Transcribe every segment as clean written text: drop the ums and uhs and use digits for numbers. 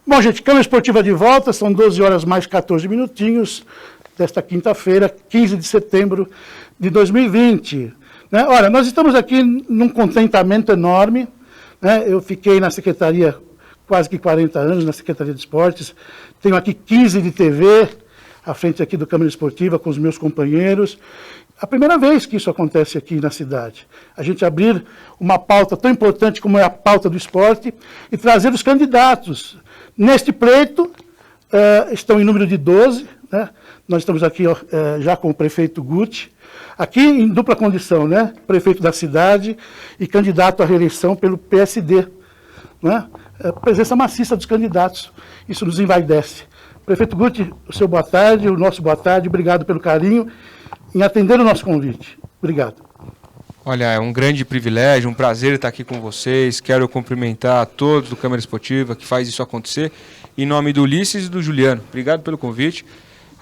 Bom, gente, Câmara Esportiva de volta, são 12 horas mais 14 minutinhos desta quinta-feira, 15 de setembro de 2020. Né? Olha, nós estamos aqui num contentamento enorme, né? Eu fiquei na Secretaria quase que 40 anos, na Secretaria de Esportes, tenho aqui 15 de TV, à frente aqui do Câmara Esportiva, com os meus companheiros. A primeira vez que isso acontece aqui na cidade, a gente abrir uma pauta tão importante como é a pauta do esporte e trazer os candidatos. Neste pleito, estão em número de 12, né? Nós estamos aqui já com o prefeito Guti, aqui em dupla condição, né? Prefeito da cidade e candidato à reeleição pelo PSD. Né? Presença maciça dos candidatos, isso nos envaidece. Prefeito Guti, o seu boa tarde, o nosso boa tarde, obrigado pelo carinho em atender o nosso convite. Obrigado. Olha, é um grande privilégio, um prazer estar aqui com vocês. Quero cumprimentar a todos do Câmara Esportiva que faz isso acontecer. Em nome do Ulisses e do Juliano, obrigado pelo convite.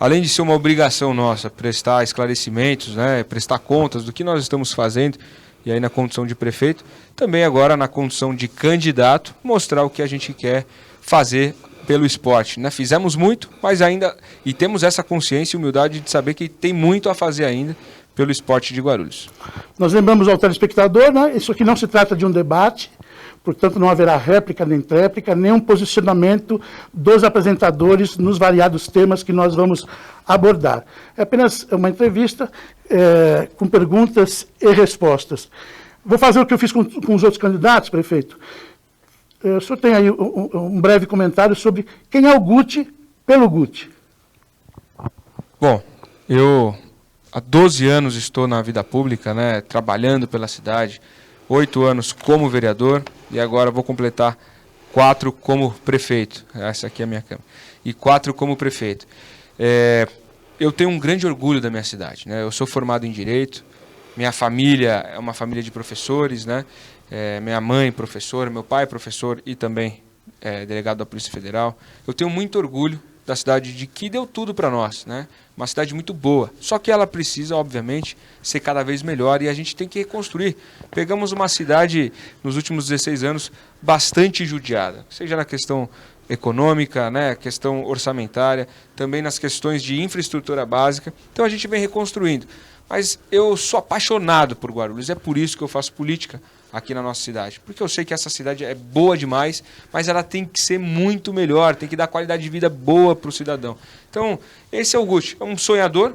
Além de ser uma obrigação nossa prestar esclarecimentos, né, prestar contas do que nós estamos fazendo, e aí na condição de prefeito, também agora na condição de candidato, mostrar o que a gente quer fazer pelo esporte. Né? Fizemos muito, mas ainda, e temos essa consciência e humildade de saber que tem muito a fazer ainda pelo esporte de Guarulhos. Nós lembramos ao telespectador, né? Isso aqui não se trata de um debate, portanto não haverá réplica nem tréplica, nem um posicionamento dos apresentadores nos variados temas que nós vamos abordar. É apenas uma entrevista com perguntas e respostas. Vou fazer o que eu fiz com os outros candidatos, prefeito. O senhor tem aí um breve comentário sobre quem é o Guti pelo Guti. Bom, eu há 12 anos estou na vida pública, né, trabalhando pela cidade, 8 anos como vereador e agora vou completar 4 como prefeito. Essa aqui é a minha câmera. E 4 como prefeito. Eu tenho um grande orgulho da minha cidade. Né? Eu sou formado em Direito, minha família é uma família de professores, né? Minha mãe professora, meu pai professor e também delegado da Polícia Federal. Eu tenho muito orgulho da cidade de que deu tudo para nós, né? Uma cidade muito boa, só que ela precisa, obviamente, ser cada vez melhor e a gente tem que reconstruir. Pegamos uma cidade, nos últimos 16 anos, bastante judiada, seja na questão econômica, né, questão orçamentária, também nas questões de infraestrutura básica, então a gente vem reconstruindo. Mas eu sou apaixonado por Guarulhos, é por isso que eu faço política aqui na nossa cidade. Porque eu sei que essa cidade é boa demais, mas ela tem que ser muito melhor, tem que dar qualidade de vida boa para o cidadão. Então, esse é o Guti, é um sonhador,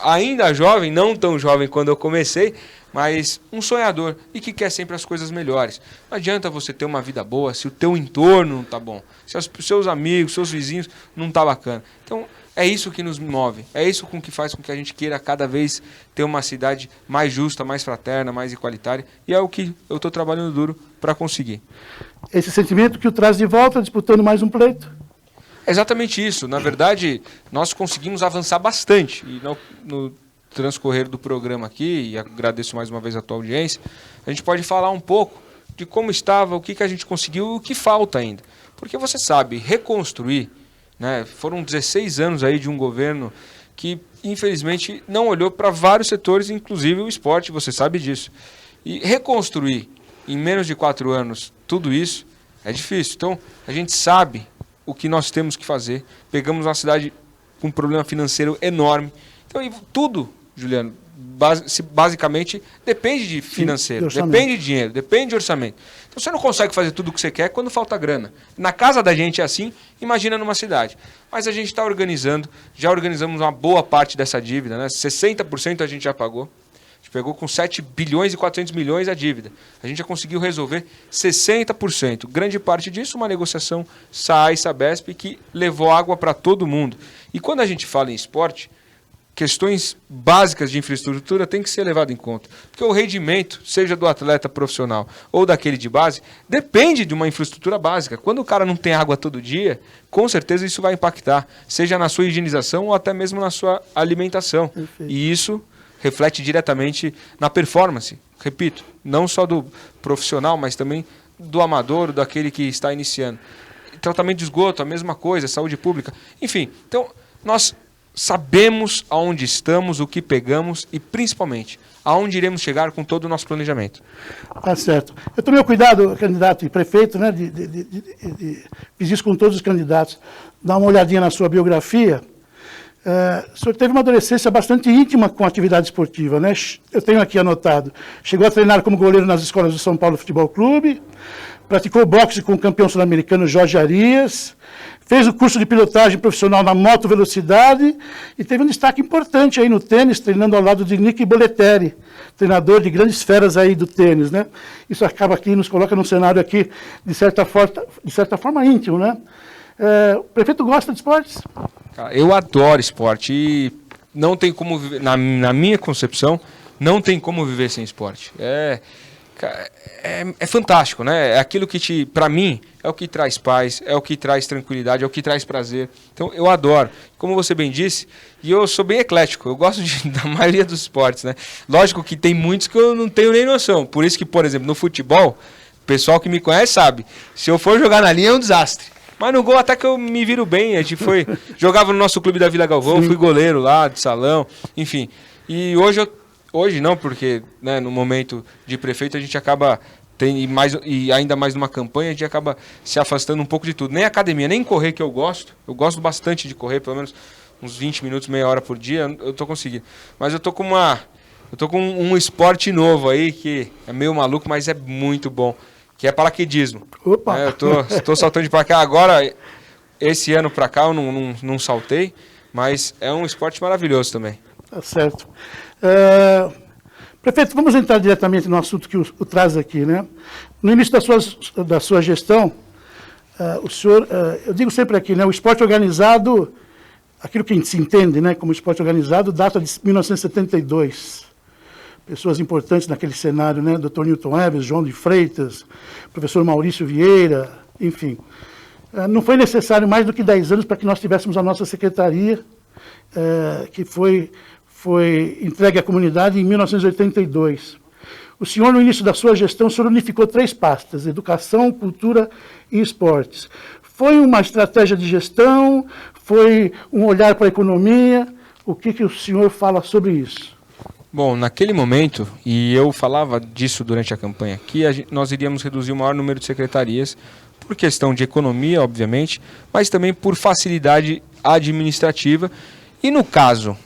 ainda jovem, não tão jovem quando eu comecei, mas um sonhador e que quer sempre as coisas melhores. Não adianta você ter uma vida boa se o teu entorno não está bom, se os seus amigos, seus vizinhos não estão bacana. Então, é isso que nos move, é isso que faz com que a gente queira cada vez ter uma cidade mais justa, mais fraterna, mais igualitária, e é o que eu estou trabalhando duro para conseguir. Esse sentimento que o traz de volta, disputando mais um pleito? É exatamente isso. Na verdade, nós conseguimos avançar bastante, e no transcorrer do programa aqui, e agradeço mais uma vez a tua audiência, a gente pode falar um pouco de como estava, o que a gente conseguiu e o que falta ainda. Porque você sabe, reconstruir, né, foram 16 anos aí de um governo que, infelizmente, não olhou para vários setores, inclusive o esporte, você sabe disso. E reconstruir em menos de 4 anos tudo isso é difícil. Então, a gente sabe o que nós temos que fazer. Pegamos uma cidade com um problema financeiro enorme. Então, tudo, Juliano, basicamente depende de financeiro, depende de dinheiro, depende de orçamento. Então você não consegue fazer tudo o que você quer quando falta grana. Na casa da gente é assim, imagina numa cidade. Mas a gente está organizando, já organizamos uma boa parte dessa dívida, né? 60% a gente já pagou. A gente pegou com 7 bilhões e 400 milhões a dívida. A gente já conseguiu resolver 60%. Grande parte disso, uma negociação SAAI-Sabesp que levou água para todo mundo. E quando a gente fala em esporte, questões básicas de infraestrutura têm que ser levadas em conta. Porque o rendimento, seja do atleta profissional ou daquele de base, depende de uma infraestrutura básica. Quando o cara não tem água todo dia, com certeza isso vai impactar, seja na sua higienização ou até mesmo na sua alimentação. Perfeito. E isso reflete diretamente na performance. Repito, não só do profissional, mas também do amador, daquele que está iniciando. Tratamento de esgoto, a mesma coisa, saúde pública. Enfim, então nós sabemos aonde estamos, o que pegamos e, principalmente, aonde iremos chegar com todo o nosso planejamento. Tá certo. Eu tomei o cuidado, candidato e prefeito, né, fiz isso com todos os candidatos, dar uma olhadinha na sua biografia. O senhor teve uma adolescência bastante íntima com a atividade esportiva, né? Eu tenho aqui anotado. Chegou a treinar como goleiro nas escolas do São Paulo Futebol Clube, praticou boxe com o campeão sul-americano Jorge Arias, fez o curso de pilotagem profissional na moto velocidade e teve um destaque importante aí no tênis, treinando ao lado de Nick Bollettieri, treinador de grandes feras aí do tênis, né? Isso acaba aqui, nos coloca num cenário aqui, de certa forma íntimo, né? O prefeito gosta de esportes? Eu adoro esporte e não tem como viver, na minha concepção, não tem como viver sem esporte. É fantástico, né? É aquilo que para mim, é o que traz paz, é o que traz tranquilidade, é o que traz prazer. Então, eu adoro. Como você bem disse, e eu sou bem eclético, eu gosto da maioria dos esportes, né? Lógico que tem muitos que eu não tenho nem noção. Por isso que, por exemplo, no futebol, o pessoal que me conhece sabe, se eu for jogar na linha é um desastre. Mas no gol até que eu me viro bem. A gente jogava no nosso clube da Vila Galvão, fui goleiro lá, de salão, enfim. E hoje não, porque né, no momento de prefeito a gente acaba, e ainda mais numa campanha, a gente acaba se afastando um pouco de tudo. Nem academia, nem correr que eu gosto bastante de correr, pelo menos uns 20 minutos, meia hora por dia, eu tô conseguindo. Mas eu tô com um esporte novo aí, que é meio maluco, mas é muito bom. Que é paraquedismo. Opa! Eu tô saltando de paraquedas. Agora, esse ano para cá eu não saltei, mas é um esporte maravilhoso também. Tá certo. Prefeito, vamos entrar diretamente no assunto que o traz aqui, né? No início da sua gestão, o senhor, eu digo sempre aqui, né? O esporte organizado, aquilo que se entende, né, como esporte organizado, data de 1972. Pessoas importantes naquele cenário, né? Dr. Newton Eves, João de Freitas, professor Maurício Vieira, enfim. Não foi necessário mais do que 10 anos para que nós tivéssemos a nossa secretaria, que foi entregue à comunidade em 1982. O senhor, no início da sua gestão, o senhor unificou 3 pastas, educação, cultura e esportes. Foi uma estratégia de gestão? Foi um olhar para a economia? O que o senhor fala sobre isso? Bom, naquele momento, e eu falava disso durante a campanha aqui, nós iríamos reduzir o maior número de secretarias por questão de economia, obviamente, mas também por facilidade administrativa. E no caso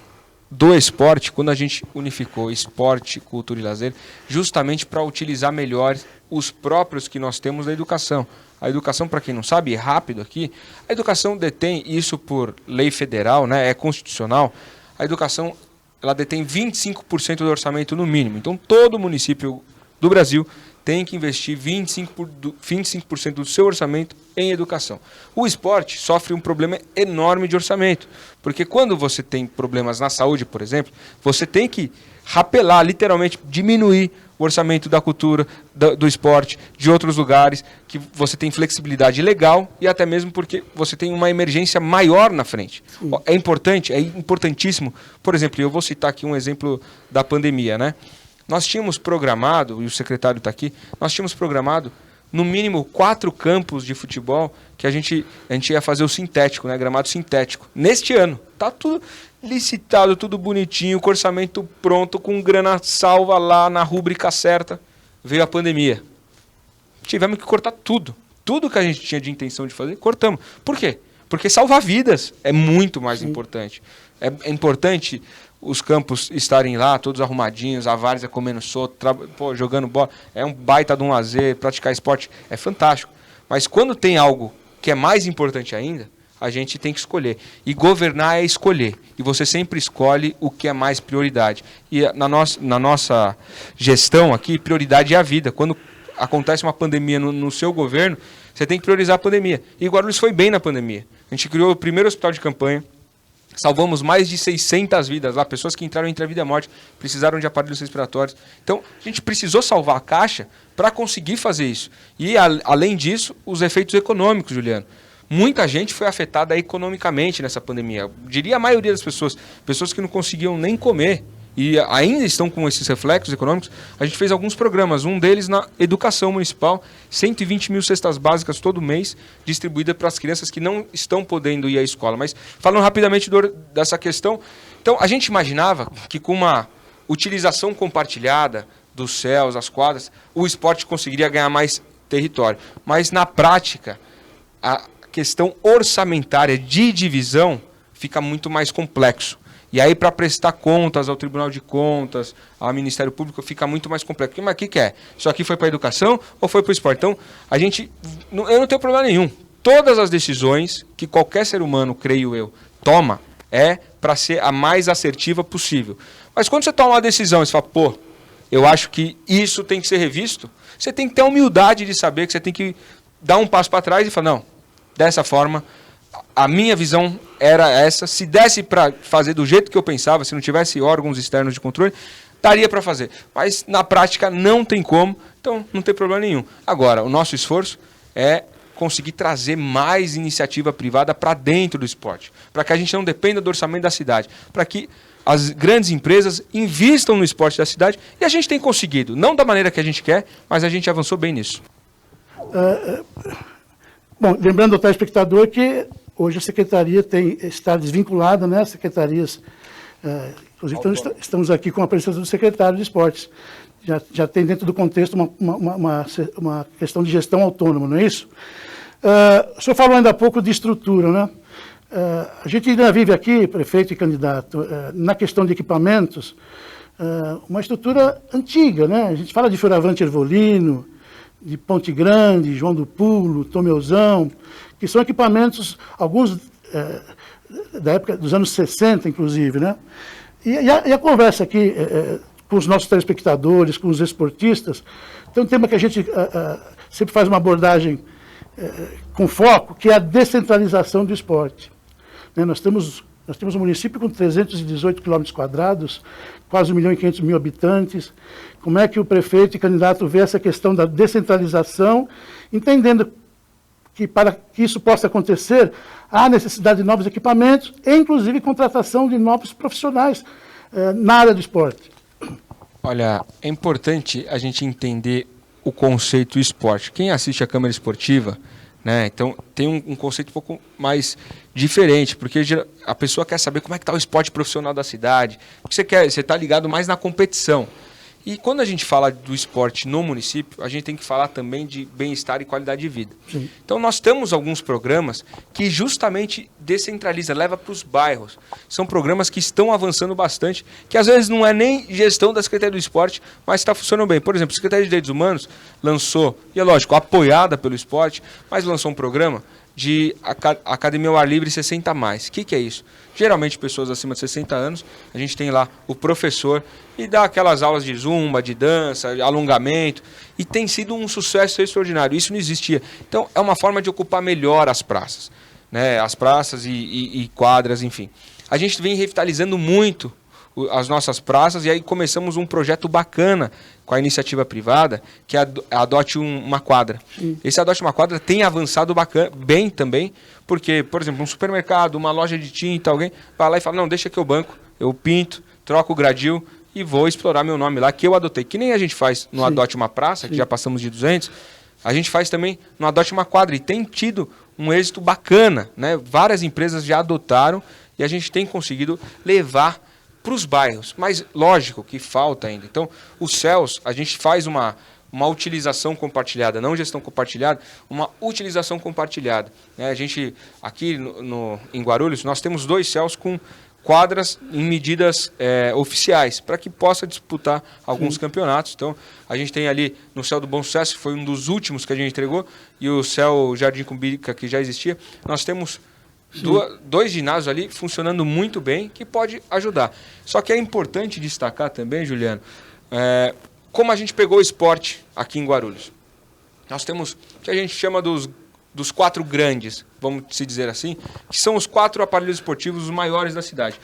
do esporte, quando a gente unificou esporte, cultura e lazer, justamente para utilizar melhor os próprios que nós temos da educação. A educação, para quem não sabe, é rápido aqui, a educação detém isso por lei federal, né, é constitucional, a educação ela detém 25% do orçamento no mínimo. Então, todo município do Brasil tem que investir 25% do seu orçamento em educação. O esporte sofre um problema enorme de orçamento, porque quando você tem problemas na saúde, por exemplo, você tem que rapelar, literalmente diminuir o orçamento da cultura, do esporte, de outros lugares, que você tem flexibilidade legal e até mesmo porque você tem uma emergência maior na frente. É importante, é importantíssimo. Por exemplo, eu vou citar aqui um exemplo da pandemia, né? Nós tínhamos programado, e o secretário está aqui, nós tínhamos programado no mínimo 4 campos de futebol que a gente ia fazer o sintético, né? Gramado sintético. Neste ano, tá tudo licitado, tudo bonitinho, com orçamento pronto, com grana salva lá na rúbrica certa. Veio a pandemia. Tivemos que cortar tudo. Tudo que a gente tinha de intenção de fazer, cortamos. Por quê? Porque salvar vidas é muito mais importante. É importante os campos estarem lá, todos arrumadinhos, a várzea comendo solto, jogando bola. É um baita de um lazer, praticar esporte é fantástico. Mas quando tem algo que é mais importante ainda, a gente tem que escolher. E governar é escolher. E você sempre escolhe o que é mais prioridade. E na nossa gestão aqui, prioridade é a vida. Quando acontece uma pandemia no seu governo, você tem que priorizar a pandemia. E Guarulhos foi bem na pandemia. A gente criou o primeiro hospital de campanha, salvamos mais de 600 vidas lá, pessoas que entraram entre a vida e a morte, precisaram de aparelhos respiratórios. Então, a gente precisou salvar a caixa para conseguir fazer isso. E, além disso, os efeitos econômicos, Juliano. Muita gente foi afetada economicamente nessa pandemia. Eu diria a maioria das pessoas que não conseguiam nem comer. e ainda estão com esses reflexos econômicos, a gente fez alguns programas, um deles na educação municipal, 120 mil cestas básicas todo mês, distribuída para as crianças que não estão podendo ir à escola. Mas falando rapidamente dessa questão, então a gente imaginava que com uma utilização compartilhada dos céus, as quadras, o esporte conseguiria ganhar mais território. Mas na prática, a questão orçamentária de divisão fica muito mais complexo. E aí, para prestar contas ao Tribunal de Contas, ao Ministério Público, fica muito mais complexo. Mas o que é? Isso aqui foi para a educação ou foi para o esporte? Então, eu não tenho problema nenhum. Todas as decisões que qualquer ser humano, creio eu, toma, é para ser a mais assertiva possível. Mas quando você toma uma decisão e você fala, pô, eu acho que isso tem que ser revisto, você tem que ter a humildade de saber que você tem que dar um passo para trás e falar, não, dessa forma, a minha visão era essa. Se desse para fazer do jeito que eu pensava, se não tivesse órgãos externos de controle, daria para fazer. Mas na prática não tem como, então não tem problema nenhum. Agora, o nosso esforço é conseguir trazer mais iniciativa privada para dentro do esporte, para que a gente não dependa do orçamento da cidade, para que as grandes empresas invistam no esporte da cidade, e a gente tem conseguido, não da maneira que a gente quer, mas a gente avançou bem nisso. Bom, lembrando ao telespectador que hoje a Secretaria está desvinculada, né? As secretarias, inclusive estamos aqui com a presença do secretário de Esportes. Já tem dentro do contexto uma questão de gestão autônoma, não é isso? O senhor falou ainda há pouco de estrutura, né? A gente ainda vive aqui, prefeito e candidato, na questão de equipamentos, uma estrutura antiga, né? A gente fala de Fioravante Ervolino, de Ponte Grande, João do Pulo, Tomeuzão, que são equipamentos, alguns da época dos anos 60, inclusive, né? E a conversa aqui com os nossos telespectadores, com os esportistas, tem um tema que a gente sempre faz uma abordagem com foco, que é a descentralização do esporte. Né? Nós temos um município com 318 km², quase 1.500.000 habitantes. Como é que o prefeito e candidato vê essa questão da descentralização, entendendo que para que isso possa acontecer, há necessidade de novos equipamentos e, inclusive, contratação de novos profissionais na área do esporte? Olha, é importante a gente entender o conceito esporte. Quem assiste a Câmara Esportiva, né, então tem um conceito um pouco mais diferente, porque a pessoa quer saber como é que está o esporte profissional da cidade, porque você está ligado mais na competição. E quando a gente fala do esporte no município, a gente tem que falar também de bem-estar e qualidade de vida. Sim. Então nós temos alguns programas que justamente descentraliza, leva para os bairros. São programas que estão avançando bastante, que às vezes não é nem gestão da Secretaria do Esporte, mas está funcionando bem. Por exemplo, a Secretaria de Direitos Humanos lançou, e é lógico, apoiada pelo esporte, mas lançou um programa de Academia ao Ar Livre 60+. O que é isso? Geralmente pessoas acima de 60 anos, a gente tem lá o professor e dá aquelas aulas de zumba, de dança, de alongamento, e tem sido um sucesso extraordinário. Isso não existia. Então é uma forma de ocupar melhor as praças, né? As praças e quadras, enfim. A gente vem revitalizando muito as nossas praças, e aí começamos um projeto bacana com a iniciativa privada, que é Adote uma Quadra. Sim. Esse Adote uma Quadra tem avançado bem também, porque, por exemplo, um supermercado, uma loja de tinta, alguém vai lá e fala, não, deixa que eu banco, eu pinto, troco o gradil e vou explorar meu nome lá, que eu adotei. Que nem a gente faz no Sim. Adote uma Praça, que Sim. já passamos de 200, a gente faz também no Adote uma Quadra, e tem tido um êxito bacana, né? Várias empresas já adotaram e a gente tem conseguido levar para os bairros, mas lógico que falta ainda. Então, os CELS, a gente faz uma utilização compartilhada, não gestão compartilhada, uma utilização compartilhada. A gente, aqui em Guarulhos, nós temos 2 CELS com quadras em medidas oficiais, para que possa disputar alguns Sim. campeonatos. Então, a gente tem ali no CEL do Bom Sucesso, que foi um dos últimos que a gente entregou, e o CEL Jardim Cumbica, que já existia, nós temos 2 ginásios ali funcionando muito bem, que pode ajudar. Só que é importante destacar também, Juliano, como a gente pegou o esporte aqui em Guarulhos. Nós temos o que a gente chama dos 4 grandes, vamos se dizer assim, que são os 4 aparelhos esportivos os maiores da cidade.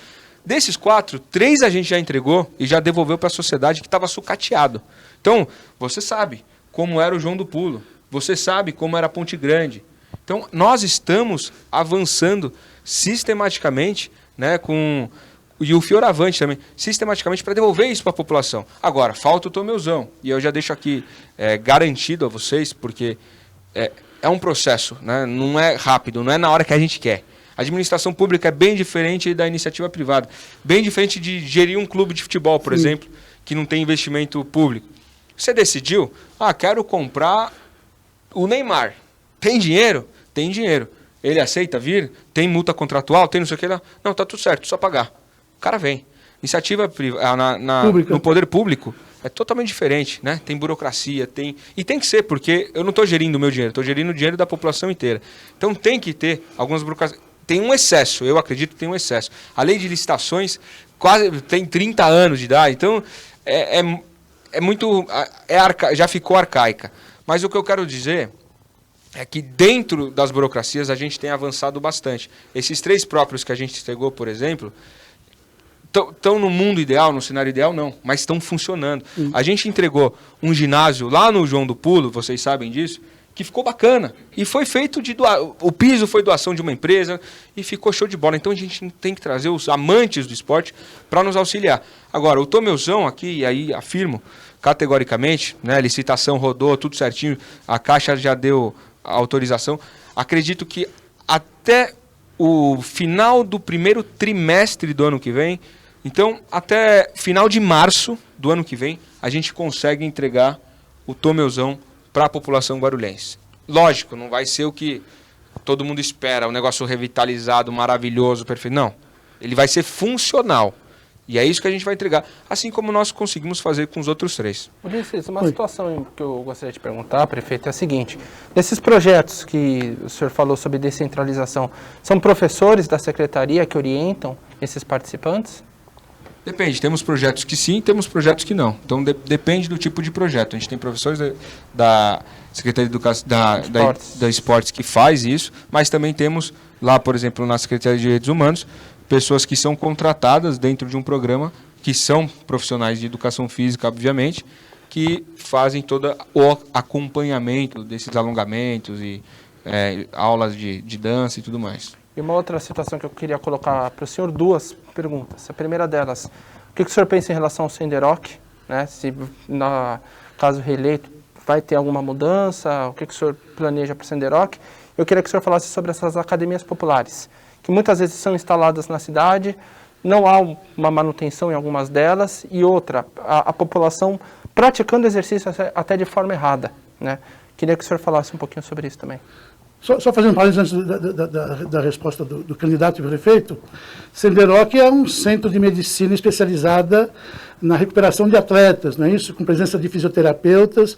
Desses 4, 3 a gente já entregou e já devolveu para a sociedade, que estava sucateado. Então, você sabe como era o João do Pulo, você sabe como era a Ponte Grande. Então, nós estamos avançando sistematicamente, né, com e o Fioravante também, sistematicamente para devolver isso para a população. Agora, falta o Tomeuzão, e eu já deixo aqui garantido a vocês, porque é um processo, né? Não é rápido, não é na hora que a gente quer. A administração pública é bem diferente da iniciativa privada, bem diferente de gerir um clube de futebol, por exemplo, que não tem investimento público. Você decidiu, quero comprar o Neymar. Tem dinheiro? Tem dinheiro. Ele aceita vir? Tem multa contratual? Tem não sei o que lá? Não, tá tudo certo, só pagar. O cara vem. Iniciativa no poder público é totalmente diferente, né? Tem burocracia, e tem que ser, porque eu não estou gerindo o meu dinheiro, estou gerindo o dinheiro da população inteira. Então tem que ter algumas burocracias. Tem um excesso, eu acredito que tem um excesso. A lei de licitações quase tem 30 anos de idade, então já ficou arcaica. Mas o que eu quero dizer é que dentro das burocracias a gente tem avançado bastante. Esses 3 próprios que a gente entregou, por exemplo, estão no mundo ideal, no cenário ideal, não, mas estão funcionando. A gente entregou um ginásio lá no João do Pulo, vocês sabem disso, que ficou bacana. E foi feito o piso foi doação de uma empresa e ficou show de bola. Então a gente tem que trazer os amantes do esporte para nos auxiliar. Agora, o Tomeuzão aqui, e aí afirmo categoricamente, né, a licitação rodou, tudo certinho, a Caixa já deu a autorização. Acredito que até o final do primeiro trimestre do ano que vem, então até final de março do ano que vem, a gente consegue entregar o Tomeuzão para a população guarulhense. Lógico, não vai ser o que todo mundo espera, um negócio revitalizado, maravilhoso, perfeito. Não, ele vai ser funcional. E é isso que a gente vai entregar, assim como nós conseguimos fazer com os outros 3. Ulisses, uma situação que eu gostaria de perguntar, prefeito, é a seguinte. Desses projetos que o senhor falou sobre descentralização, são professores da secretaria que orientam esses participantes? Depende, temos projetos que sim, temos projetos que não. Então depende do tipo de projeto. A gente tem professores da Secretaria de Educação, da Esportes que faz isso, mas também temos lá, por exemplo, na Secretaria de Direitos Humanos, pessoas que são contratadas dentro de um programa, que são profissionais de educação física, obviamente, que fazem todo o acompanhamento desses alongamentos e aulas de dança e tudo mais. E uma outra situação que eu queria colocar para o senhor, 2 perguntas. A primeira delas, o que o senhor pensa em relação ao Senderoc? Né? Se, caso reeleito, vai ter alguma mudança? O que o senhor planeja para o Senderoc? Eu queria que o senhor falasse sobre essas academias populares, que muitas vezes são instaladas na cidade, não há uma manutenção em algumas delas, e outra, a população praticando exercício até de forma errada, né? Queria que o senhor falasse um pouquinho sobre isso também. Só fazendo um parênteses antes da resposta do candidato e prefeito, Senderoc é um centro de medicina especializada na recuperação de atletas, não é isso? Com presença de fisioterapeutas,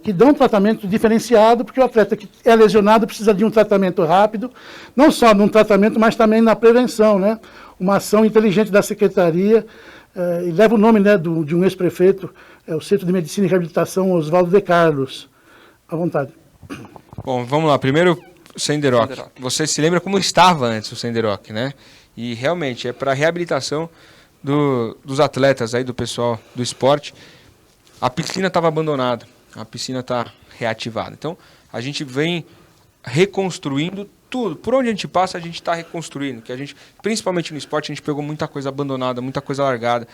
que dão um tratamento diferenciado, porque o atleta que é lesionado precisa de um tratamento rápido, não só num tratamento, mas também na prevenção, né? Uma ação inteligente da secretaria, e leva o nome, né, de um ex-prefeito, o Centro de Medicina e Reabilitação Oswaldo de Carlos. À vontade. Bom, vamos lá. Primeiro, Senderoc. Você se lembra como estava antes o Senderoc, né? E realmente é para reabilitação dos atletas, aí, do pessoal do esporte. A piscina estava abandonada, a piscina está reativada. Então, a gente vem reconstruindo tudo. Por onde a gente passa, a gente está reconstruindo. Que a gente, principalmente no esporte, a gente pegou muita coisa abandonada, muita coisa largada.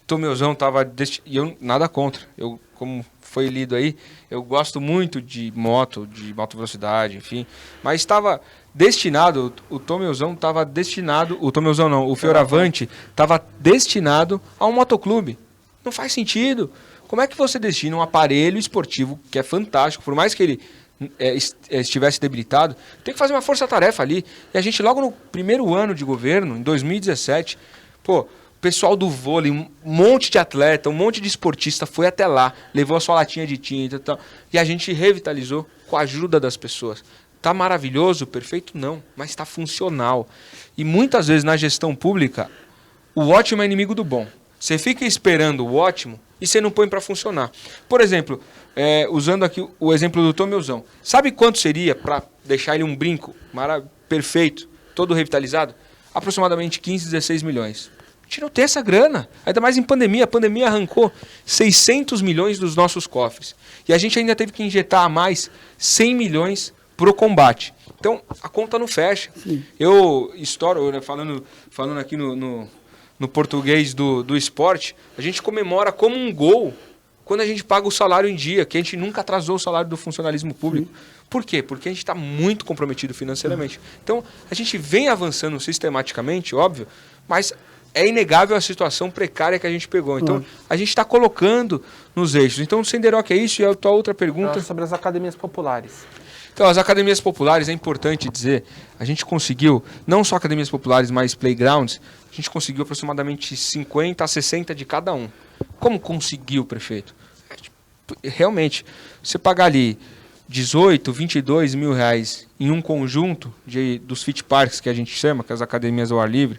Tomeuzão estava... E eu nada contra. Eu, como foi lido aí, eu gosto muito de moto velocidade, enfim. Mas estava destinado, o Tomeuzão estava destinado... O Tomeuzão não, o Fioravante estava destinado a um motoclube. Não faz sentido. Como é que você destina um aparelho esportivo, que é fantástico, por mais que ele estivesse debilitado, tem que fazer uma força-tarefa ali. E a gente, logo no primeiro ano de governo, em 2017, o pessoal do vôlei, um monte de atleta, um monte de esportista foi até lá, levou a sua latinha de tinta e tal, e a gente revitalizou com a ajuda das pessoas. Tá maravilhoso? Perfeito? Não, mas está funcional. E muitas vezes na gestão pública, o ótimo é inimigo do bom. Você fica esperando o ótimo e você não põe para funcionar. Por exemplo, usando aqui o exemplo do Tomeuzão. Sabe quanto seria para deixar ele um brinco perfeito, todo revitalizado? Aproximadamente 15, 16 milhões. A gente não tem essa grana. Ainda mais em pandemia. A pandemia arrancou 600 milhões dos nossos cofres. E a gente ainda teve que injetar a mais 100 milhões para o combate. Então, a conta não fecha. Sim. Eu estouro, falando aqui no português do esporte, a gente comemora como um gol quando a gente paga o salário em dia, que a gente nunca atrasou o salário do funcionalismo público. Sim. Por quê? Porque a gente está muito comprometido financeiramente. Então, a gente vem avançando sistematicamente, óbvio, mas é inegável a situação precária que a gente pegou. Então, a gente está colocando nos eixos. Então, o Senderoc é isso. E a tua outra pergunta... sobre as academias populares. Então, as academias populares, é importante dizer, a gente conseguiu, não só academias populares, mas playgrounds, a gente conseguiu aproximadamente 50 a 60 de cada um. Como conseguiu, prefeito? Realmente, você pagar ali 18, 22 mil reais em um conjunto dos fit parks, que a gente chama, que é as academias ao ar livre,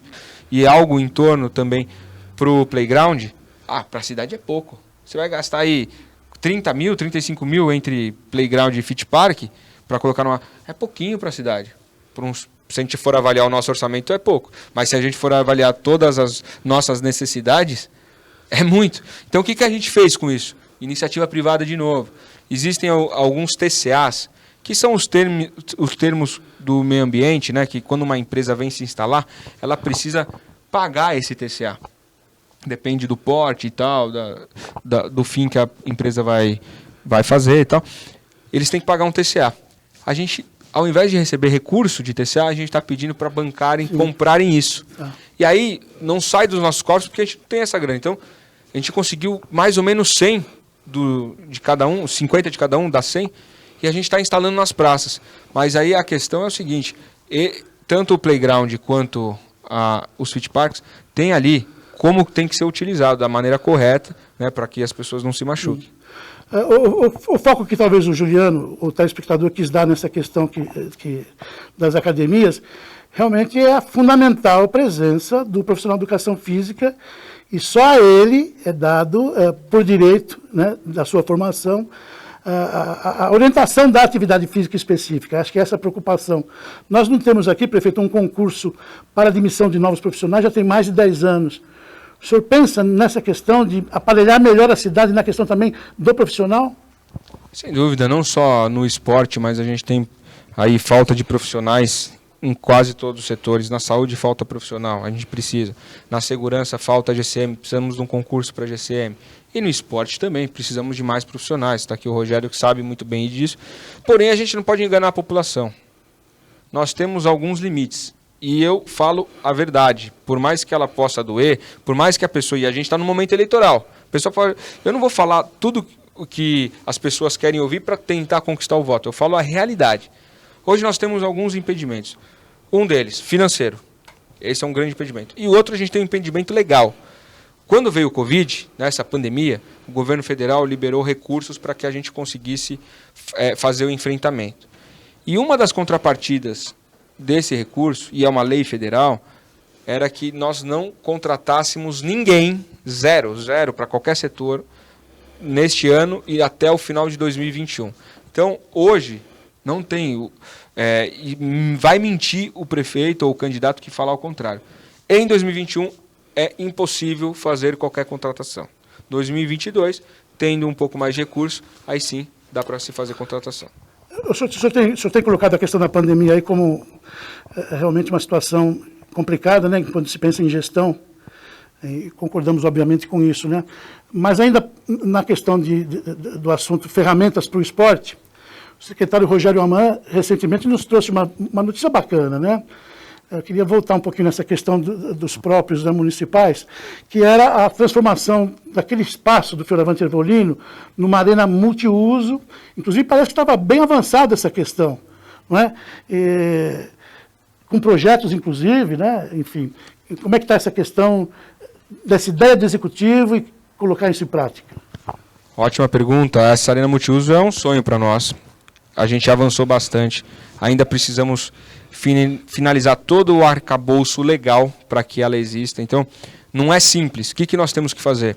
e algo em torno também para o playground, para a cidade é pouco. Você vai gastar aí 30 mil, 35 mil entre playground e fit park para colocar numa... É pouquinho para a cidade. Se a gente for avaliar o nosso orçamento, é pouco. Mas se a gente for avaliar todas as nossas necessidades, é muito. Então, o que a gente fez com isso? Iniciativa privada de novo. Existem alguns TCAs, que são os termos do meio ambiente, né? Que quando uma empresa vem se instalar, ela precisa pagar esse TCA. Depende do porte e tal, do fim que a empresa vai fazer e tal. Eles têm que pagar um TCA. A gente, ao invés de receber recurso de TCA, a gente está pedindo para bancarem, comprarem isso. E aí não sai dos nossos cofres porque a gente não tem essa grana. Então, a gente conseguiu mais ou menos 100 de cada um, 50 de cada um, dá 100, e a gente está instalando nas praças. Mas aí a questão é o seguinte, tanto o playground quanto os fit parks tem ali como tem que ser utilizado da maneira correta, né, para que as pessoas não se machuquem. O foco que talvez o Juliano, o telespectador, quis dar nessa questão das academias, realmente é a fundamental presença do profissional de educação física, e só a ele é dado, por direito, né, da sua formação, a orientação da atividade física específica. Acho que essa é a preocupação. Nós não temos aqui, prefeito, um concurso para admissão de novos profissionais, já tem mais de 10 anos. O senhor pensa nessa questão de aparelhar melhor a cidade, na questão também do profissional? Sem dúvida, não só no esporte, mas a gente tem aí falta de profissionais em quase todos os setores. Na saúde, falta profissional, a gente precisa. Na segurança, falta GCM, precisamos de um concurso para GCM. E no esporte também, precisamos de mais profissionais. Está aqui o Rogério, que sabe muito bem disso. Porém, a gente não pode enganar a população. Nós temos alguns limites. E eu falo a verdade, por mais que ela possa doer, por mais que a pessoa... E a gente está no momento eleitoral. A pessoa fala, eu não vou falar tudo o que as pessoas querem ouvir para tentar conquistar o voto. Eu falo a realidade. Hoje nós temos alguns impedimentos. Um deles, financeiro. Esse é um grande impedimento. E o outro, a gente tem um impedimento legal. Quando veio o Covid, nessa pandemia, o governo federal liberou recursos para que a gente conseguisse fazer o enfrentamento. E uma das contrapartidas desse recurso, e é uma lei federal, era que nós não contratássemos ninguém, zero para qualquer setor, neste ano e até o final de 2021. Então, hoje, não tem... vai mentir o prefeito ou o candidato que falar o contrário. Em 2021, é impossível fazer qualquer contratação. 2022, tendo um pouco mais de recurso, aí sim dá para se fazer contratação. O senhor tem colocado a questão da pandemia aí como realmente uma situação complicada, né, quando se pensa em gestão, e concordamos obviamente com isso, né? Mas ainda na questão do assunto ferramentas para o esporte, o secretário Rogério Aman recentemente nos trouxe uma notícia bacana, né? Eu queria voltar um pouquinho nessa questão dos próprios, né, municipais, que era a transformação daquele espaço do Fioravante Ervolino numa arena multiuso. Inclusive, parece que estava bem avançada essa questão, não é? Com projetos, inclusive, né? Enfim, como é que está essa questão dessa ideia do executivo e colocar isso em prática? Ótima pergunta. Essa arena multiuso é um sonho para nós. A gente avançou bastante. Ainda precisamos finalizar todo o arcabouço legal para que ela exista. Então, não é simples. O que nós temos que fazer?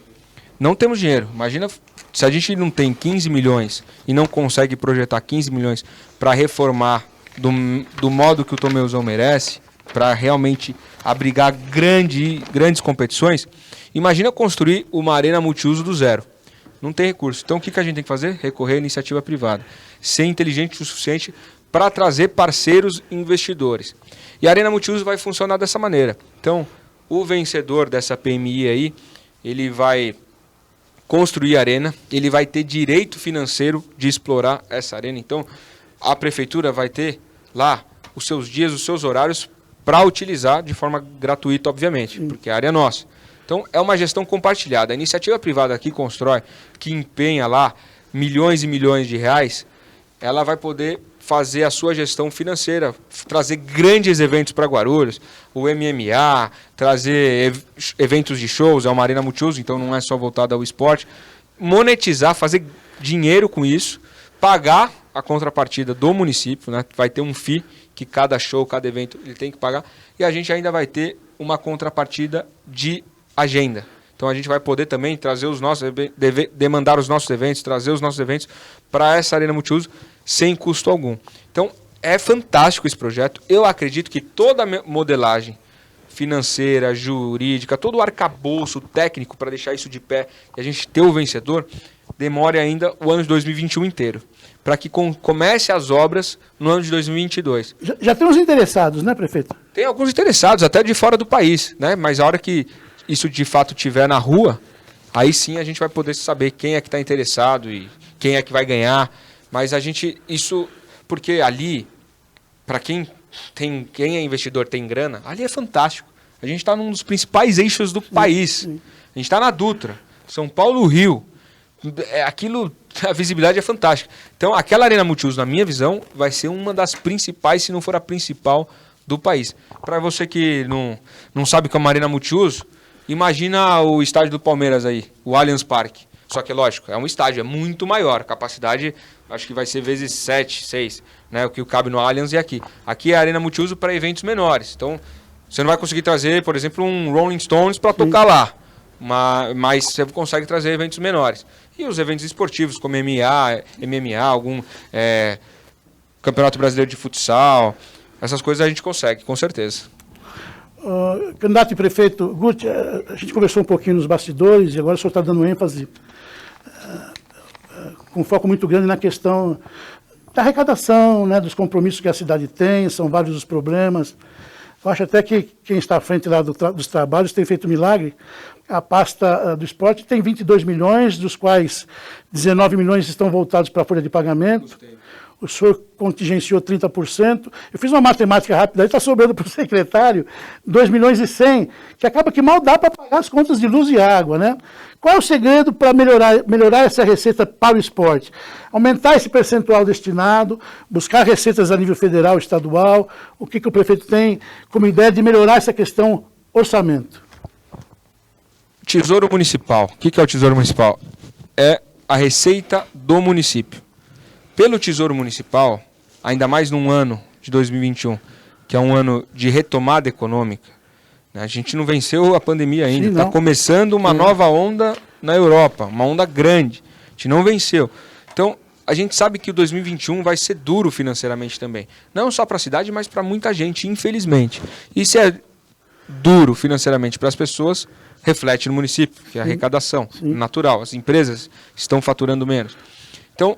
Não temos dinheiro. Imagina se a gente não tem 15 milhões e não consegue projetar 15 milhões para reformar do modo que o Tomeuzão merece, para realmente abrigar grandes competições. Imagina construir uma arena multiuso do zero. Não tem recurso. Então, o que a gente tem que fazer? Recorrer à iniciativa privada. Ser inteligente o suficiente para trazer parceiros investidores. E a Arena Multiuso vai funcionar dessa maneira. Então, o vencedor dessa PMI aí, ele vai construir a arena, ele vai ter direito financeiro de explorar essa arena. Então, a prefeitura vai ter lá os seus dias, os seus horários para utilizar de forma gratuita, obviamente, porque a área é nossa. Então, é uma gestão compartilhada. A iniciativa privada que constrói, que empenha lá milhões e milhões de reais, ela vai poder fazer a sua gestão financeira, trazer grandes eventos para Guarulhos, o MMA, trazer eventos de shows, é uma arena multiuso, então não é só voltada ao esporte, monetizar, fazer dinheiro com isso, pagar a contrapartida do município, né? Vai ter um FII que cada show, cada evento ele tem que pagar, e a gente ainda vai ter uma contrapartida de agenda. Então a gente vai poder também trazer os nossos, demandar os nossos eventos, trazer os nossos eventos para essa arena multiuso sem custo algum. Então é fantástico esse projeto. Eu acredito que toda a modelagem financeira, jurídica, todo o arcabouço técnico para deixar isso de pé e a gente ter o vencedor, demore ainda o ano de 2021 inteiro, para que comece as obras no ano de 2022. Já tem uns interessados, né, prefeito? Tem alguns interessados, até de fora do país, né? Mas a hora que isso de fato estiver na rua, aí sim a gente vai poder saber quem é que está interessado e quem é que vai ganhar. Mas a gente, isso, porque ali, para quem é investidor, tem grana, ali é fantástico. A gente está num dos principais eixos do país. A gente está na Dutra, São Paulo-Rio. Aquilo, a visibilidade é fantástica. Então, aquela arena multiuso, na minha visão, vai ser uma das principais, se não for a principal, do país. Para você que não sabe o que é uma arena multiuso, imagina o estádio do Palmeiras aí, o Allianz Parque. Só que, lógico, é um estádio, é muito maior. A capacidade, acho que vai ser vezes 7, 6, né? O que cabe no Allianz e aqui. Aqui é a arena multiuso para eventos menores. Então, você não vai conseguir trazer, por exemplo, um Rolling Stones para tocar lá. Mas você consegue trazer eventos menores. E os eventos esportivos, como MMA, algum Campeonato Brasileiro de Futsal, essas coisas a gente consegue, com certeza. Candidato e prefeito Guti, a gente conversou um pouquinho nos bastidores e agora o senhor está dando ênfase com foco muito grande na questão da arrecadação, né, dos compromissos que a cidade tem, são vários os problemas. Eu acho até que quem está à frente lá dos trabalhos tem feito milagre. A pasta do esporte tem 22 milhões, dos quais 19 milhões estão voltados para a folha de pagamento. O senhor contingenciou 30%. Eu fiz uma matemática rápida, aí está sobrando para o secretário 2 milhões e 100, que acaba que mal dá para pagar as contas de luz e água, né? Qual é o segredo para melhorar essa receita para o esporte? Aumentar esse percentual destinado, buscar receitas a nível federal, estadual. O que o prefeito tem como ideia de melhorar essa questão orçamento? Tesouro Municipal. O que é o Tesouro Municipal? É a receita do município. Pelo Tesouro Municipal, ainda mais num ano de 2021, que é um ano de retomada econômica, né? A gente não venceu a pandemia ainda, está começando uma nova onda na Europa, uma onda grande, a gente não venceu. Então, a gente sabe que o 2021 vai ser duro financeiramente também, não só para a cidade, mas para muita gente, infelizmente. E se é duro financeiramente para as pessoas, reflete no município, que é a arrecadação natural, as empresas estão faturando menos. Então,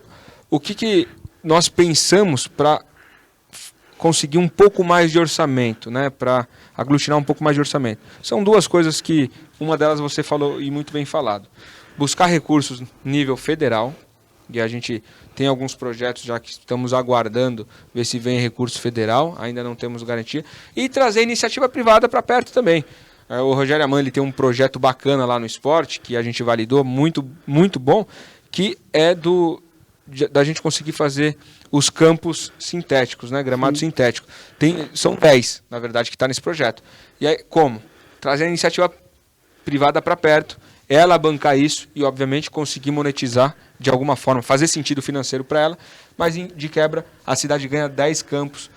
o que nós pensamos para conseguir um pouco mais de orçamento, né? Para aglutinar um pouco mais de orçamento? São duas coisas que, uma delas você falou e muito bem falado. Buscar recursos nível federal, e a gente tem alguns projetos já que estamos aguardando ver se vem recurso federal, ainda não temos garantia, e trazer iniciativa privada para perto também. O Rogério Aman, ele tem um projeto bacana lá no esporte, que a gente validou, muito, muito bom, que é da gente conseguir fazer os campos sintéticos, né? Gramado sintético. São 10, na verdade, que está nesse projeto. E aí, como? Trazer a iniciativa privada para perto, ela bancar isso e, obviamente, conseguir monetizar de alguma forma, fazer sentido financeiro para ela, mas de quebra a cidade ganha 10 campos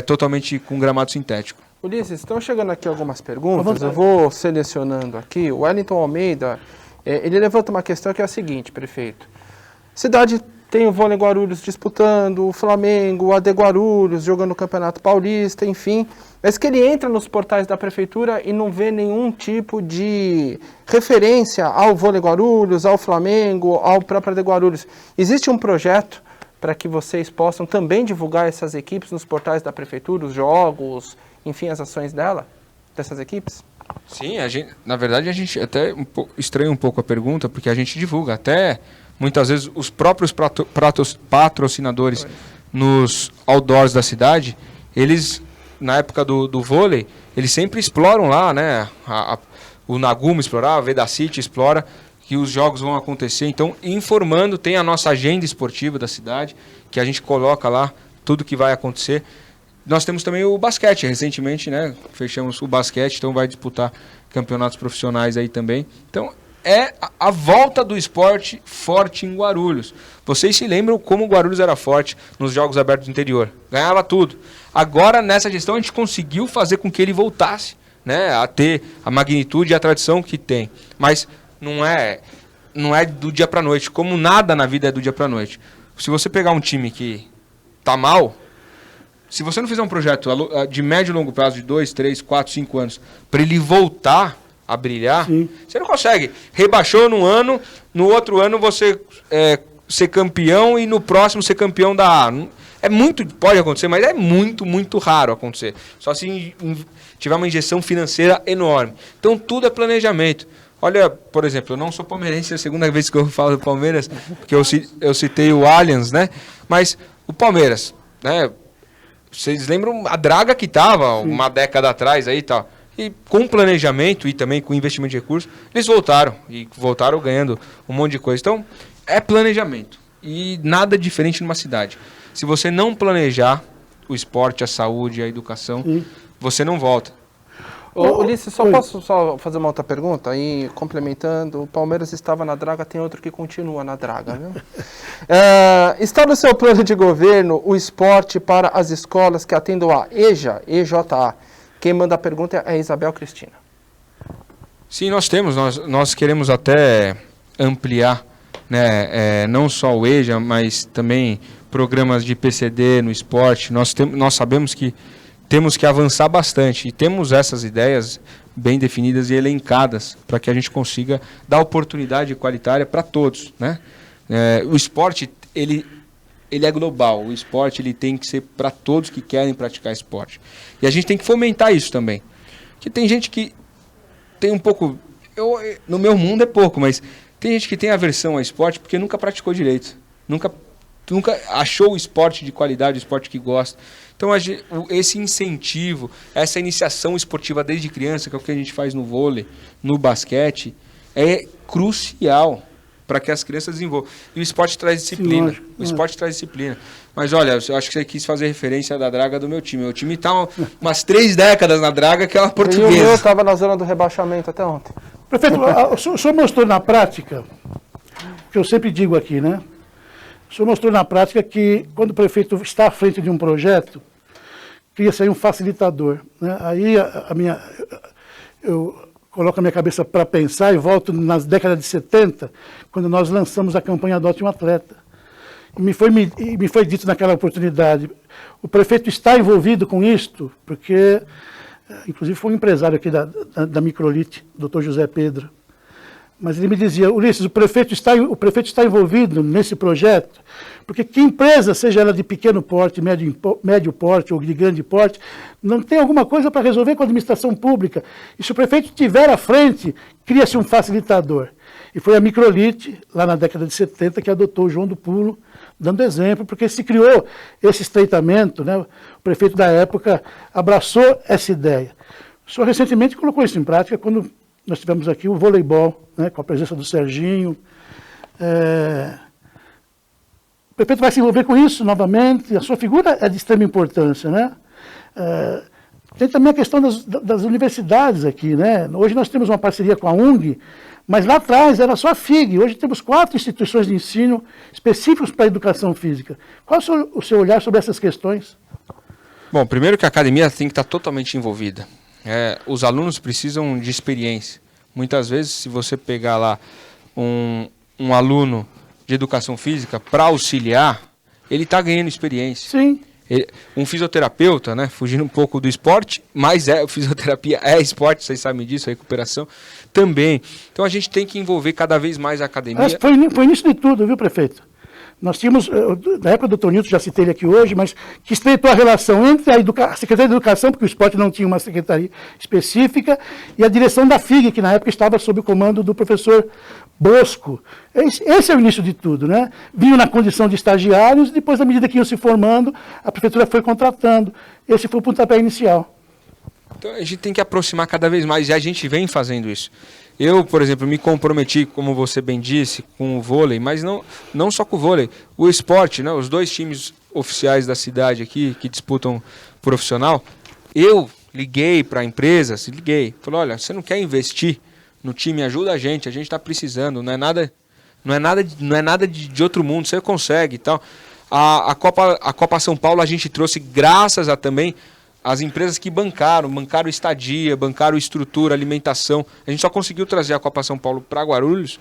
totalmente com gramado sintético. Ulisses, estão chegando aqui algumas perguntas, eu vou selecionando aqui. O Wellington Almeida, ele levanta uma questão que é a seguinte, prefeito. Cidade tem o Vôlei Guarulhos disputando, o Flamengo, o AD Guarulhos jogando o Campeonato Paulista, enfim. Mas que ele entra nos portais da prefeitura e não vê nenhum tipo de referência ao Vôlei Guarulhos, ao Flamengo, ao próprio AD Guarulhos. Existe um projeto para que vocês possam também divulgar essas equipes nos portais da prefeitura, os jogos, enfim, as ações dessas equipes? Sim, na verdade a gente até estranha um pouco a pergunta, porque a gente divulga. Até muitas vezes os próprios patrocinadores nos outdoors da cidade, eles, na época do vôlei, eles sempre exploram lá, né? O Nagumo explorava, a Vedacity explora, que os jogos vão acontecer. Então, informando, tem a nossa agenda esportiva da cidade, que a gente coloca lá tudo que vai acontecer. Nós temos também o basquete, recentemente, né? Fechamos o basquete, então vai disputar campeonatos profissionais aí também. Então, é a volta do esporte forte em Guarulhos. Vocês se lembram como o Guarulhos era forte nos Jogos Abertos do Interior? Ganhava tudo. Agora, nessa gestão, a gente conseguiu fazer com que ele voltasse, né, a ter a magnitude e a tradição que tem. Mas não é do dia para noite, como nada na vida é do dia para noite. Se você pegar um time que tá mal, se você não fizer um projeto de médio e longo prazo, de 2, 3, 4, 5 anos, para ele voltar a brilhar, sim, você não consegue. Rebaixou num ano, no outro ano você ser campeão e no próximo ser campeão da A. Pode acontecer, mas é muito, muito raro acontecer. Só se tiver uma injeção financeira enorme. Então tudo é planejamento. Olha, por exemplo, eu não sou palmeirense, é a segunda vez que eu falo do Palmeiras, porque eu citei o Allianz, né? Mas o Palmeiras, né? Vocês lembram a draga que estava uma década atrás aí e tal. E com planejamento e também com investimento de recursos, eles voltaram. E voltaram ganhando um monte de coisa. Então, é planejamento. E nada diferente numa cidade. Se você não planejar o esporte, a saúde, a educação, você não volta. Ulisses, posso fazer uma outra pergunta? Aí, complementando, o Palmeiras estava na draga, tem outro que continua na draga, viu? Está no seu plano de governo o esporte para as escolas que atendam a EJA? Quem manda a pergunta é a Isabel Cristina. Sim, nós temos. Nós queremos até ampliar, né, não só o EJA, mas também programas de PCD no esporte. Nós sabemos que temos que avançar bastante e temos essas ideias bem definidas e elencadas para que a gente consiga dar oportunidade igualitária para todos, né? O esporte, ele é global. O esporte ele tem que ser para todos que querem praticar esporte. E a gente tem que fomentar isso também. Porque tem gente que tem um pouco... no meu mundo é pouco, mas tem gente que tem aversão ao esporte porque nunca praticou direito. Nunca achou o esporte de qualidade, o esporte que gosta. Então, esse incentivo, essa iniciação esportiva desde criança, que é o que a gente faz no vôlei, no basquete, é crucial para que as crianças desenvolvam. E o esporte traz disciplina. Sim, o esporte traz disciplina. Mas, olha, eu acho que você quis fazer referência da draga do meu time. Meu time está umas 3 décadas na draga, que é uma portuguesa. E o meu estava na zona do rebaixamento até ontem. Prefeito, o senhor mostrou na prática, que eu sempre digo aqui, né? O senhor mostrou na prática que, quando o prefeito está à frente de um projeto, cria-se aí um facilitador, né? Aí eu coloco a minha cabeça para pensar e volto nas décadas de 70, quando nós lançamos a campanha Adote um Atleta. E me foi dito naquela oportunidade, o prefeito está envolvido com isto, porque, inclusive, foi um empresário aqui da Microlite, o doutor José Pedro. Mas ele me dizia, Ulisses, o prefeito está envolvido nesse projeto, porque que empresa, seja ela de pequeno porte, médio porte ou de grande porte, não tem alguma coisa para resolver com a administração pública. E se o prefeito estiver à frente, cria-se um facilitador. E foi a Microlite, lá na década de 70, que adotou o João do Pulo, dando exemplo, porque se criou esse estreitamento, né? O prefeito da época abraçou essa ideia. O senhor recentemente colocou isso em prática quando nós tivemos aqui o voleibol, né, com a presença do Serginho. O prefeito vai se envolver com isso novamente, a sua figura é de extrema importância, né? Tem também a questão das universidades aqui, né? Hoje nós temos uma parceria com a UNG, mas lá atrás era só a FIG, hoje temos 4 instituições de ensino específicos para a educação física. Qual é o seu olhar sobre essas questões? Bom, primeiro que a academia tem que estar totalmente envolvida. Os alunos precisam de experiência. Muitas vezes, se você pegar lá um aluno de educação física para auxiliar, ele está ganhando experiência. Sim. Um fisioterapeuta, né, fugindo um pouco do esporte, mas fisioterapia é esporte, vocês sabem disso, a recuperação também. Então a gente tem que envolver cada vez mais a academia. Mas foi início de tudo, viu, prefeito? Nós tínhamos, na época do Dr. Nilton, já citei ele aqui hoje, mas que estreitou a relação entre a Secretaria de Educação, porque o esporte não tinha uma secretaria específica, e a direção da FIG, que na época estava sob o comando do professor Bosco. Esse é o início de tudo, né? Vinham na condição de estagiários, depois, à medida que iam se formando, a prefeitura foi contratando. Esse foi o pontapé inicial. Então a gente tem que aproximar cada vez mais, e a gente vem fazendo isso. Eu, por exemplo, me comprometi, como você bem disse, com o vôlei, mas não só com o vôlei, o esporte, né? Os 2 times oficiais da cidade aqui, que disputam profissional, eu liguei para a empresa, falei, olha, você não quer investir no time, ajuda a gente está precisando, não é nada de outro mundo, você consegue e tal. A Copa São Paulo a gente trouxe graças a também as empresas que bancaram estadia, bancaram estrutura, alimentação. A gente só conseguiu trazer a Copa São Paulo para Guarulhos,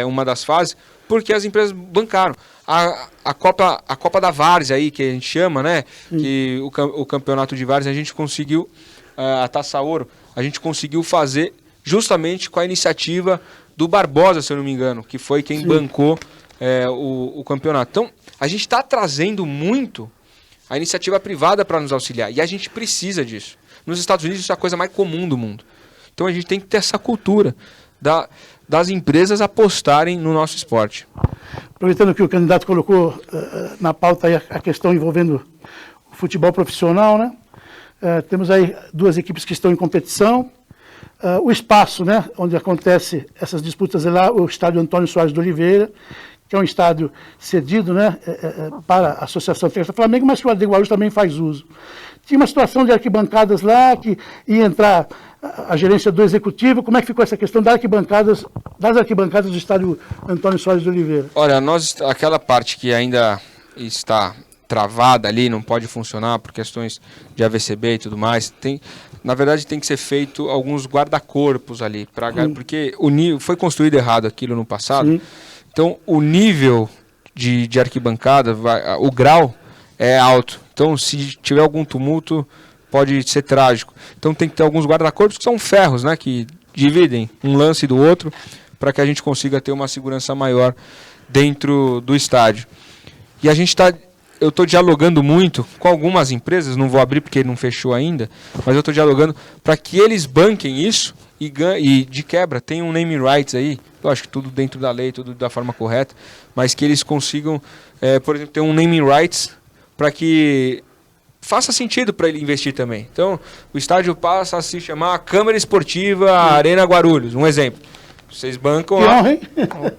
uma das fases, porque as empresas bancaram. A Copa da Várzea aí, que a gente chama, né? Que o campeonato de Várzea, a gente conseguiu, a Taça Ouro, a gente conseguiu fazer justamente com a iniciativa do Barbosa, se eu não me engano, que foi quem bancou o campeonato. Então, a gente está trazendo muito a iniciativa privada para nos auxiliar. E a gente precisa disso. Nos Estados Unidos isso é a coisa mais comum do mundo. Então a gente tem que ter essa cultura das empresas apostarem no nosso esporte. Aproveitando que o candidato colocou na pauta aí a questão envolvendo o futebol profissional, né? Temos aí 2 equipes que estão em competição. O espaço, né, onde acontecem essas disputas é lá, o estádio Antônio Soares de Oliveira, que é um estádio cedido, né, para a Associação Técnica do Flamengo, mas que o AD Guarulhos também faz uso. Tinha uma situação de arquibancadas lá, que ia entrar a gerência do executivo. Como é que ficou essa questão das arquibancadas do estádio Antônio Soares de Oliveira? Olha, aquela parte que ainda está travada ali, não pode funcionar por questões de AVCB e tudo mais, na verdade tem que ser feito alguns guarda-corpos ali, porque foi construído errado aquilo no passado. Sim. Então, o nível de arquibancada, o grau é alto. Então, se tiver algum tumulto, pode ser trágico. Então, tem que ter alguns guarda-corpos que são ferros, né, que dividem um lance do outro para que a gente consiga ter uma segurança maior dentro do estádio. E eu estou dialogando muito com algumas empresas, não vou abrir porque não fechou ainda, mas eu estou dialogando para que eles banquem isso e de quebra tem um naming rights aí, eu acho que tudo dentro da lei, tudo da forma correta, mas que eles consigam, por exemplo, ter um naming rights para que faça sentido para ele investir também. Então, o estádio passa a se chamar Câmara Esportiva Arena Guarulhos, um exemplo. Vocês bancam lá. Honra, hein?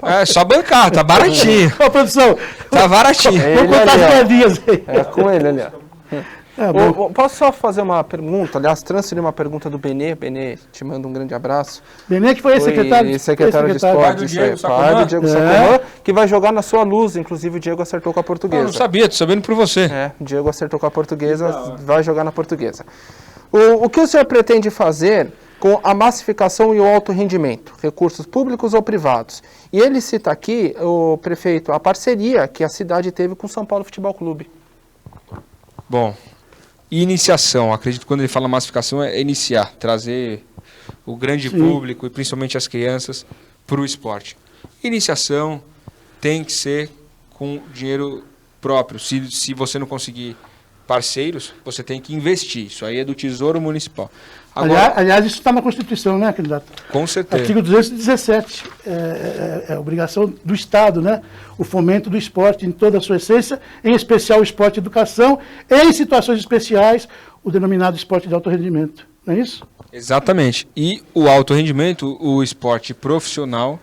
É só bancar, tá baratinho. Ô, produção. Tá baratinho. Vou contar as moedinhas aí. É com ele ali, ó. Posso só fazer uma pergunta? Aliás, transferir uma pergunta do Benê. Benê, te mando um grande abraço. Benê, que foi secretário de esporte, pai do Diego Sacomã, que vai jogar na sua luz. Inclusive, o Diego acertou com a Portuguesa. Eu não sabia, tô sabendo por você. O Diego acertou com a Portuguesa, vai jogar na Portuguesa. O que o senhor pretende fazer com a massificação e o alto rendimento, recursos públicos ou privados? E ele cita aqui, o prefeito, a parceria que a cidade teve com o São Paulo Futebol Clube. Bom, iniciação, acredito que quando ele fala massificação é iniciar, trazer o grande público e principalmente as crianças para o esporte. Iniciação tem que ser com dinheiro próprio. Se você não conseguir parceiros, você tem que investir. Isso aí é do Tesouro Municipal. Agora, aliás, isso está na Constituição, né, candidato? Com certeza. Artigo 217. É obrigação do Estado, né? O fomento do esporte em toda a sua essência, em especial o esporte e educação, e em situações especiais, o denominado esporte de alto rendimento. Não é isso? Exatamente. E o alto rendimento, o esporte profissional,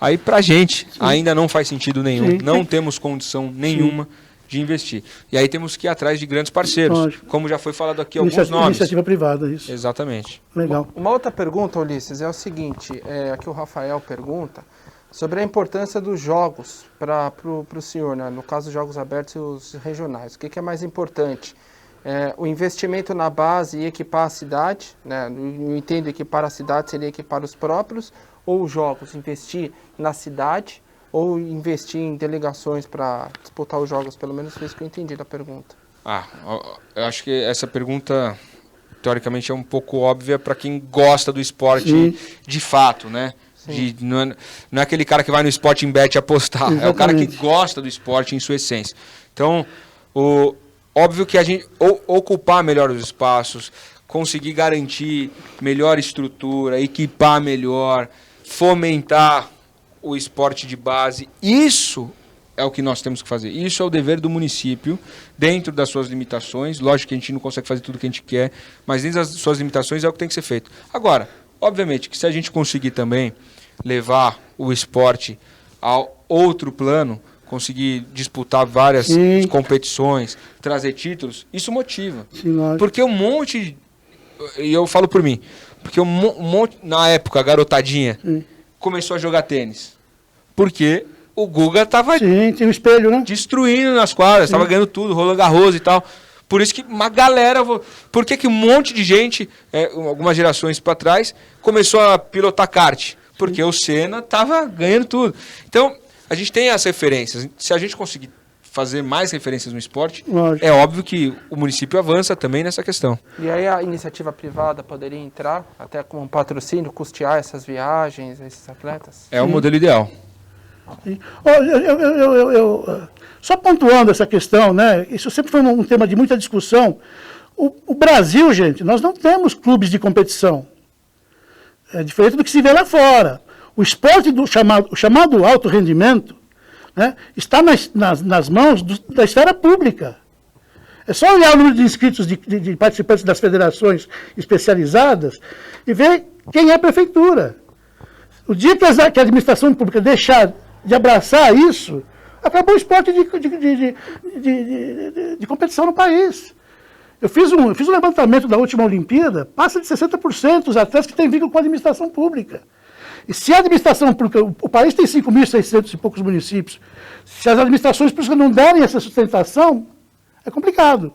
aí pra gente ainda não faz sentido nenhum. Sim. Não temos condição nenhuma de investir. E aí temos que ir atrás de grandes parceiros, lógico, como já foi falado aqui alguns nomes. Iniciativa privada, isso. Exatamente. Legal. Uma outra pergunta, Ulisses, é o seguinte, aqui o Rafael pergunta sobre a importância dos jogos para o senhor, né? No caso, os jogos abertos e os regionais. O que é mais importante? O investimento na base e equipar a cidade, né? Eu entendo equipar a cidade seria equipar os próprios, ou os jogos, investir na cidade, ou investir em delegações para disputar os jogos, pelo menos foi isso que eu entendi da pergunta. Eu acho que essa pergunta, teoricamente, é um pouco óbvia para quem gosta do esporte de fato, né? Não é aquele cara que vai no Sporting Bet apostar, é o cara que gosta do esporte em sua essência. Então, óbvio que a gente ocupar melhor os espaços, conseguir garantir melhor estrutura, equipar melhor, fomentar o esporte de base, isso é o que nós temos que fazer. Isso é o dever do município, dentro das suas limitações. Lógico que a gente não consegue fazer tudo o que a gente quer, mas dentro das suas limitações é o que tem que ser feito. Agora, obviamente que se a gente conseguir também levar o esporte a outro plano, conseguir disputar várias competições, trazer títulos, isso motiva. Sim, porque um monte, e eu falo por mim, porque um monte, na época, a garotadinha começou a jogar tênis. Porque o Guga estava tinha um espelho, né? Destruindo nas quadras, estava ganhando tudo, Roland Garros e tal. Por isso que uma galera... Por que um monte de gente, algumas gerações para trás, começou a pilotar kart? Porque o Senna estava ganhando tudo. Então, a gente tem as referências. Se a gente conseguir fazer mais referências no esporte, é óbvio que o município avança também nessa questão. E aí a iniciativa privada poderia entrar, até com um patrocínio, custear essas viagens, esses atletas? É o modelo ideal. Sim. Só pontuando essa questão, né? Isso sempre foi um tema de muita discussão. O Brasil, gente, nós não temos clubes de competição. É diferente do que se vê lá fora. O esporte o chamado alto rendimento, né, está nas mãos da esfera pública. É só olhar o número de inscritos de participantes das federações especializadas e ver quem é a prefeitura. O dia que a administração pública deixar de abraçar isso, acabou o esporte de competição no país. Eu fiz um levantamento da última Olimpíada, passa de 60% os atletas que têm vínculo com a administração pública. E se a administração pública, o país tem 5.600 e poucos municípios, se as administrações públicas não derem essa sustentação, é complicado.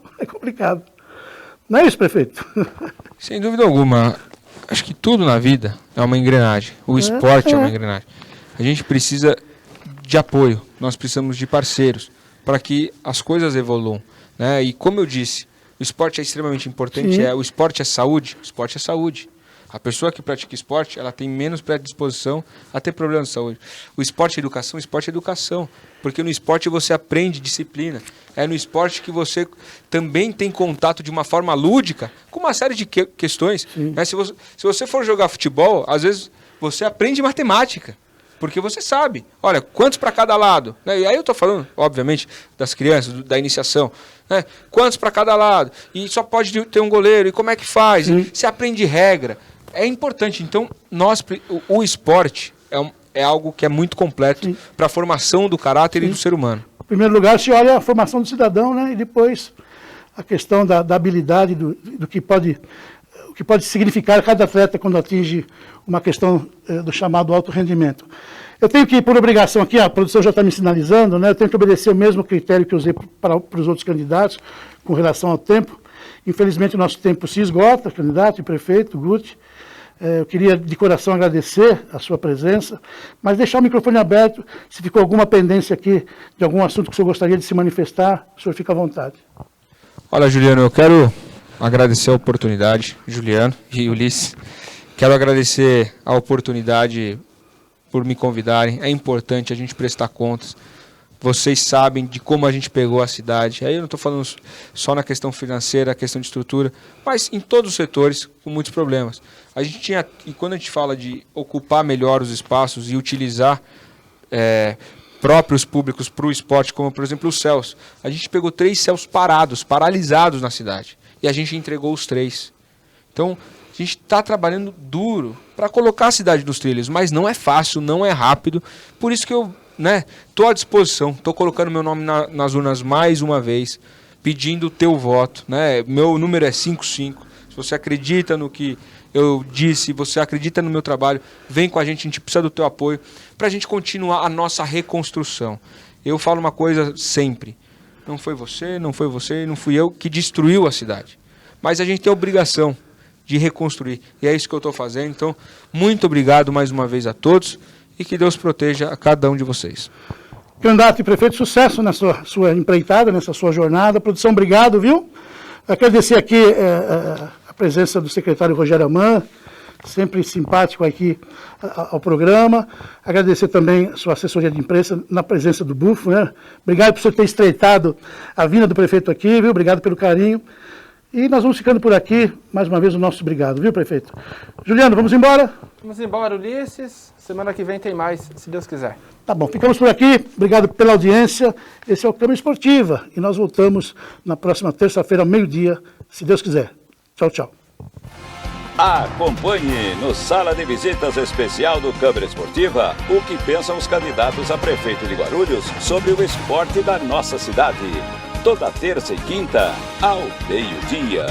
Não é isso, prefeito? Sem dúvida alguma. Acho que tudo na vida é uma engrenagem. O esporte é uma engrenagem. A gente precisa de apoio, nós precisamos de parceiros para que as coisas evoluam, né? E como eu disse, o esporte é extremamente importante. O esporte é saúde. O esporte é saúde. A pessoa que pratica esporte, ela tem menos predisposição a ter problemas de saúde. O esporte é educação, porque no esporte você aprende disciplina. É no esporte que você também tem contato de uma forma lúdica com uma série de questões. Né? Se você for jogar futebol, às vezes você aprende matemática, porque você sabe, olha, quantos para cada lado. Né? E aí eu estou falando, obviamente, das crianças, da iniciação. Né? Quantos para cada lado. E só pode ter um goleiro. E como é que faz? Você aprende regra. É importante. Então, o esporte é algo que é muito completo para a formação do caráter e do ser humano. Em primeiro lugar, se olha a formação do cidadão, né? E depois a questão da habilidade, do que pode significar cada atleta quando atinge uma questão do chamado alto rendimento. Eu tenho que, por obrigação aqui, a produção já está me sinalizando, né? Eu tenho que obedecer o mesmo critério que eu usei para os outros candidatos com relação ao tempo. Infelizmente, o nosso tempo se esgota, candidato e prefeito, Guti. Eu queria, de coração, agradecer a sua presença, mas deixar o microfone aberto. Se ficou alguma pendência aqui de algum assunto que o senhor gostaria de se manifestar, o senhor fica à vontade. Olha, Juliano, eu quero agradecer a oportunidade, Juliano e Ulisses. Quero agradecer a oportunidade por me convidarem. É importante a gente prestar contas. Vocês sabem de como a gente pegou a cidade. Aí eu não estou falando só na questão financeira, a questão de estrutura, mas em todos os setores com muitos problemas. A gente tinha, e quando a gente fala de ocupar melhor os espaços e utilizar próprios públicos para o esporte, como por exemplo os céus, a gente pegou 3 céus paralisados na cidade, e a gente entregou os 3. Então, a gente está trabalhando duro para colocar a cidade nos trilhos, mas não é fácil, não é rápido, por isso que eu estou à disposição, estou colocando meu nome nas urnas mais uma vez, pedindo o teu voto. Né? Meu número é 55. Se você acredita no que eu disse, você acredita no meu trabalho, vem com a gente precisa do teu apoio para a gente continuar a nossa reconstrução. Eu falo uma coisa sempre, não foi você, não fui eu que destruiu a cidade. Mas a gente tem a obrigação de reconstruir, e é isso que eu estou fazendo. Então, muito obrigado mais uma vez a todos, e que Deus proteja a cada um de vocês. Candidato e prefeito, sucesso na sua empreitada, nessa sua jornada. Produção, obrigado, viu? Agradecer aqui a presença do secretário Rogério Aman, sempre simpático aqui ao programa. Agradecer também a sua assessoria de imprensa na presença do Bufo, né? Obrigado por você ter estreitado a vinda do prefeito aqui, viu? Obrigado pelo carinho. E nós vamos ficando por aqui. Mais uma vez o nosso obrigado, viu, prefeito? Juliano, vamos embora? Vamos embora, Ulisses. Semana que vem tem mais, se Deus quiser. Tá bom, ficamos por aqui. Obrigado pela audiência. Esse é o Câmara Esportiva. E nós voltamos na próxima terça-feira, ao meio-dia, se Deus quiser. Tchau, tchau. Acompanhe no Sala de Visitas Especial do Câmara Esportiva o que pensam os candidatos a prefeito de Guarulhos sobre o esporte da nossa cidade. Toda terça e quinta, ao meio-dia.